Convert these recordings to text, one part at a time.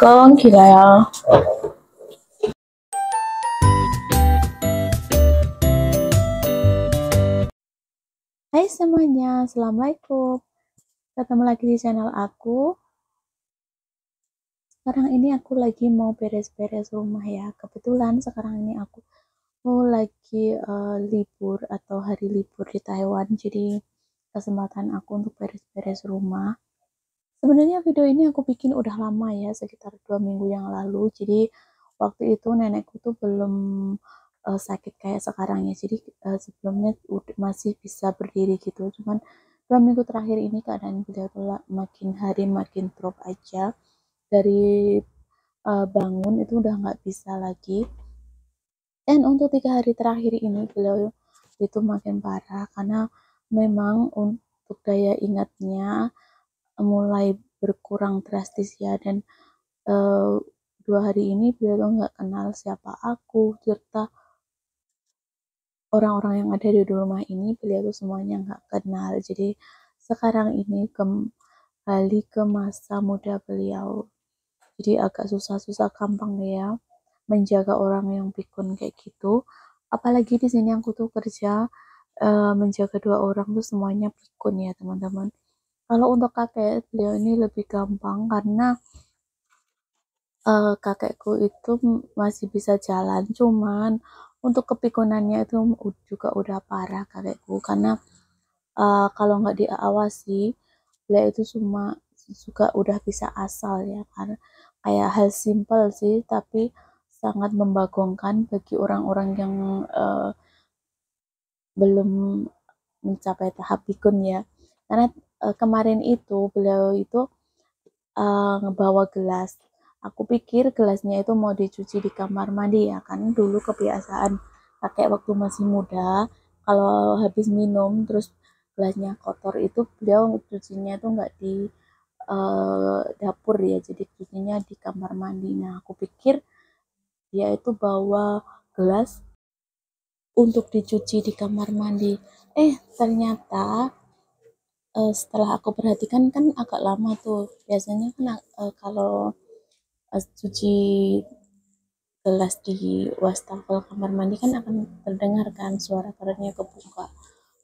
Kong gila ya. Hai semuanya, assalamualaikum. Ketemu lagi di channel aku. Sekarang ini aku lagi mau beres-beres rumah ya. Kebetulan sekarang ini aku lagi libur atau hari libur di Taiwan. Jadi kesempatan aku untuk beres-beres rumah. Sebenarnya video ini aku bikin udah lama ya, sekitar 2 minggu yang lalu. Jadi waktu itu nenekku tuh belum sakit kayak sekarang ya. Jadi sebelumnya masih bisa berdiri gitu. Cuman 2 minggu terakhir ini keadaan beliau tuh makin hari makin drop aja. Dari bangun itu udah nggak bisa lagi. Dan untuk 3 hari terakhir ini beliau itu makin parah karena memang untuk daya ingatnya mulai berkurang drastis ya. Dan uh, 2 hari ini beliau tuh nggak kenal siapa aku, serta orang-orang yang ada di rumah ini beliau tuh semuanya nggak kenal. Jadi sekarang ini kembali ke masa muda beliau, jadi agak susah-susah gampang ya menjaga orang yang pikun kayak gitu. Apalagi di sini aku tuh kerja menjaga 2 orang tuh semuanya pikun ya teman-teman. Kalau untuk kakek beliau ini lebih gampang karena kakekku itu masih bisa jalan, cuman untuk kepikunannya itu juga udah parah kakekku karena kalau nggak diawasi beliau itu cuma juga udah bisa asal ya, karena kayak hal simpel sih tapi sangat membagongkan bagi orang-orang yang belum mencapai tahap pikun ya. Karena kemarin itu beliau itu ngebawa gelas. Aku pikir gelasnya itu mau dicuci di kamar mandi ya, kan dulu kebiasaan kakek waktu masih muda kalau habis minum terus gelasnya kotor itu beliau cucinya itu nggak di dapur ya, jadi cucinya di kamar mandi. Nah aku pikir dia itu bawa gelas untuk dicuci di kamar mandi. Ternyata setelah aku perhatikan kan agak lama tuh. Biasanya kan kalau cuci gelas di wastafel kamar mandi kan akan terdengar kan suara kerannya kebuka.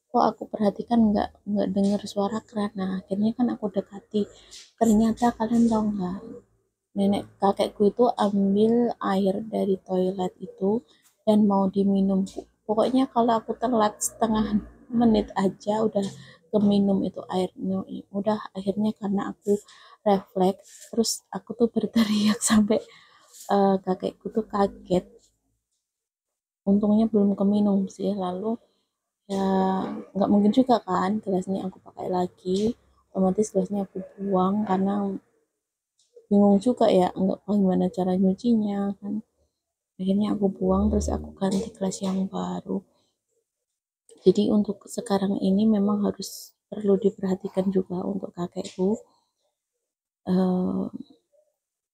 Kok aku perhatikan nggak dengar suara keran. Nah akhirnya kan aku dekati. Ternyata kalian tahu nggak? Nenek kakekku itu ambil air dari toilet itu dan mau diminum. Pokoknya kalau aku telat setengah menit aja udah keminum itu airnya. Udah akhirnya karena aku refleks, terus aku tuh berteriak sampai kakekku tuh kaget. Untungnya belum keminum sih. Lalu ya nggak mungkin juga kan gelasnya aku pakai lagi, otomatis gelasnya aku buang karena bingung juga ya nggak tahu gimana cara nyucinya kan. Akhirnya aku buang terus aku ganti gelas yang baru. Jadi untuk sekarang ini memang harus perlu diperhatikan juga untuk kakekku.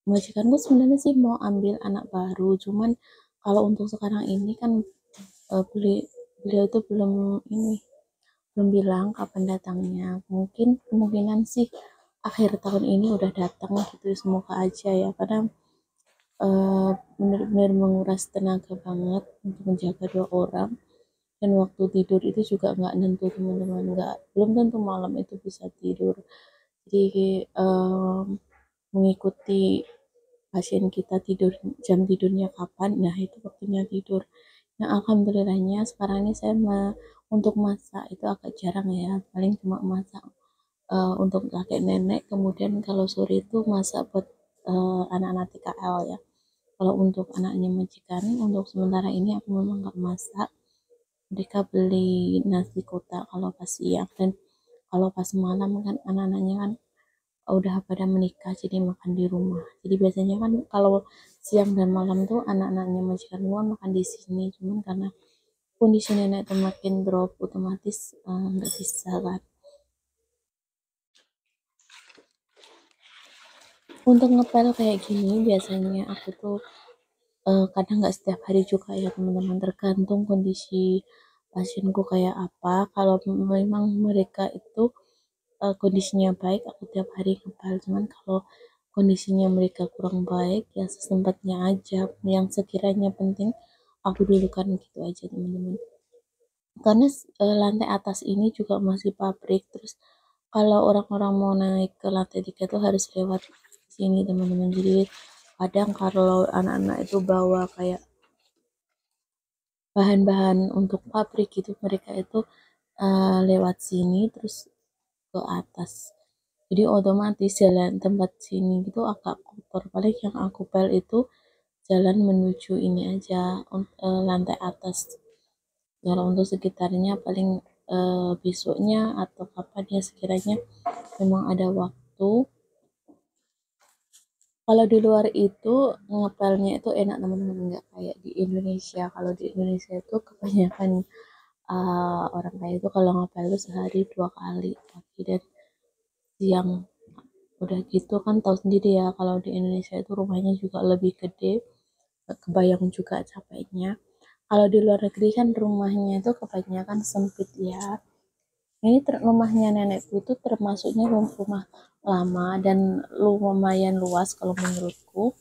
Majikanku sebenarnya sih mau ambil anak baru, cuman kalau untuk sekarang ini kan beliau itu belum bilang kapan datangnya. Mungkin kemungkinan sih akhir tahun ini udah datang gitu, semoga aja ya, karena benar-benar menguras tenaga banget untuk menjaga 2 orang. Dan waktu tidur itu juga nggak nentu teman-teman, nggak, belum tentu malam itu bisa tidur. Jadi mengikuti pasien kita tidur, jam tidurnya kapan, nah itu waktunya tidur. Nah alhamdulillahnya sekarang ini saya untuk masak itu agak jarang ya, paling cuma masak untuk kakek nenek, kemudian kalau sore itu masak buat anak-anak TKL ya. Kalau untuk anaknya majikan, untuk sementara ini aku memang nggak masak, mereka beli nasi kotak kalau pas siang. Dan kalau pas malam kan anak-anaknya kan udah pada menikah jadi makan di rumah. Jadi biasanya kan kalau siang dan malam tuh anak-anaknya majikan gua makan di sini, cuman karena kondisi nenek tuh makin drop otomatis nggak bisa kan. Untuk ngepel kayak gini biasanya aku tuh kadang nggak setiap hari juga ya teman-teman, tergantung kondisi pasienku kayak apa. Kalau memang mereka itu kondisinya baik, aku tiap hari ngepel. Cuman kalau kondisinya mereka kurang baik ya sesempatnya aja, yang sekiranya penting aku dulukan gitu aja teman-teman. Karena lantai atas ini juga masih pabrik, terus kalau orang-orang mau naik ke lantai 3 itu harus lewat sini teman-teman. Jadi kadang kalau anak-anak itu bawa kayak bahan-bahan untuk pabrik gitu, mereka itu lewat sini terus ke atas, jadi otomatis jalan tempat sini gitu agak kotor. Paling yang aku pel itu jalan menuju ini aja, lantai atas. Kalau untuk sekitarnya paling besoknya atau kapan ya sekiranya memang ada waktu. Kalau di luar itu ngepelnya itu enak teman-teman, nggak kayak di Indonesia. Kalau di Indonesia itu kebanyakan orang kaya itu kalau ngepel itu sehari 2 kali, pagi dan siang. Udah gitu kan tahu sendiri ya, kalau di Indonesia itu rumahnya juga lebih gede, kebayang juga capeknya. Kalau di luar negeri kan rumahnya itu kebanyakan sempit ya. Ini rumahnya nenekku itu termasuknya rumah lama dan lumayan luas kalau menurutku.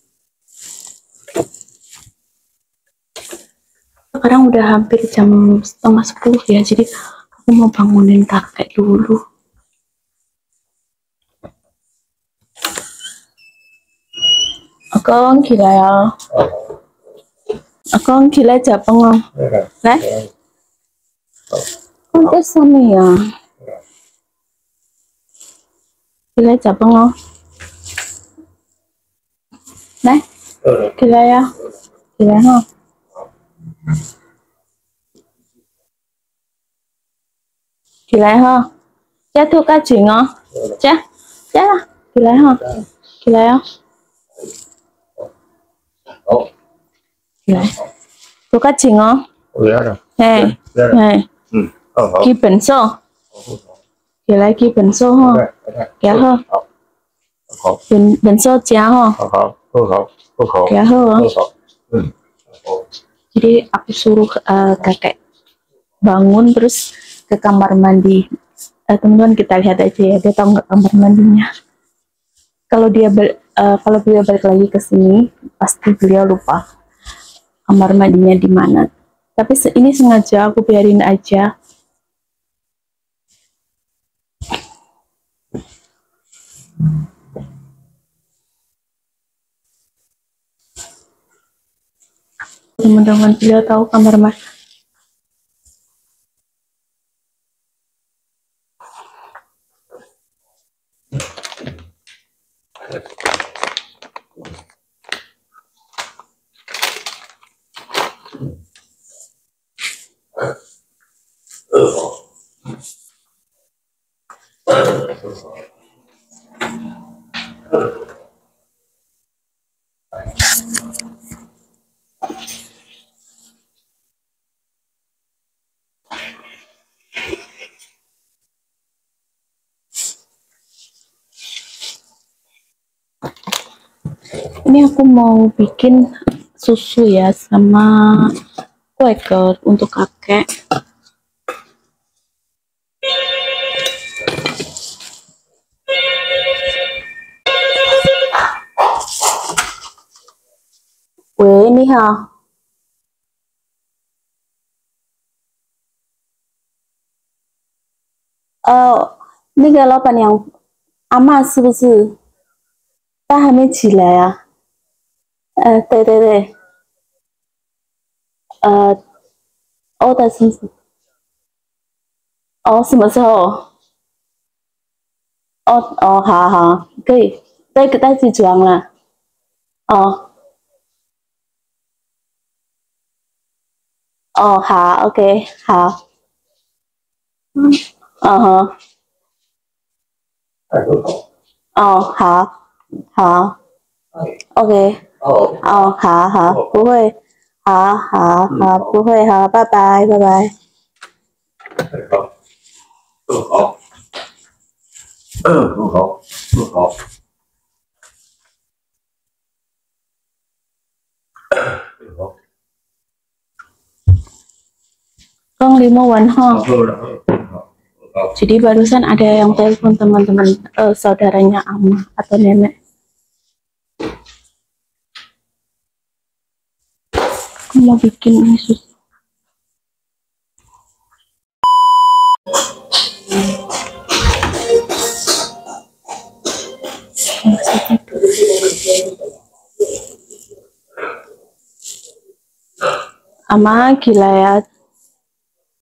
Sekarang udah hampir jam 9:30 ya, jadi aku mau bangunin kakek dulu. Con gila ya. Con gila Japang không? Đấy. Con biết sao mì à? Gila Japang không? Đấy. Gila ya. Gila không? Gila không? Cha thua ca chuyện không? Cha. Cha là. Gila không? Gila không? Gila. Thua ca chuyện không? Hey. Hey. Ghi bệnh số. Gila ghi bệnh số không? Gila không? Bệnh số cha không? Gila không? Jadi aku suruh kakek bangun terus ke kamar mandi. Teman-teman kita lihat aja ya, dia tahu nggak kamar mandinya. Kalau beliau balik lagi ke sini, pasti beliau lupa kamar mandinya di mana. Tapi ini sengaja aku biarin aja. Teman-teman beliau tahu kamar mandi. Ini aku mau bikin susu ya sama quaker untuk kakek. Weh, ini ha. Oh, 那个老板娘，阿嬷是不是？她还没起来啊？对对对，order 是不是？哦，什么时候？好好，可以，带起床了。哦好，OK，好。好。好，好，OK。好好，不会，好，不会，好，拜拜，拜拜。好。Kong 5 ha. Jadi barusan ada yang telepon teman-teman saudaranya Ama atau nenek. Aku mau bikin ini susu. Ama gila ya,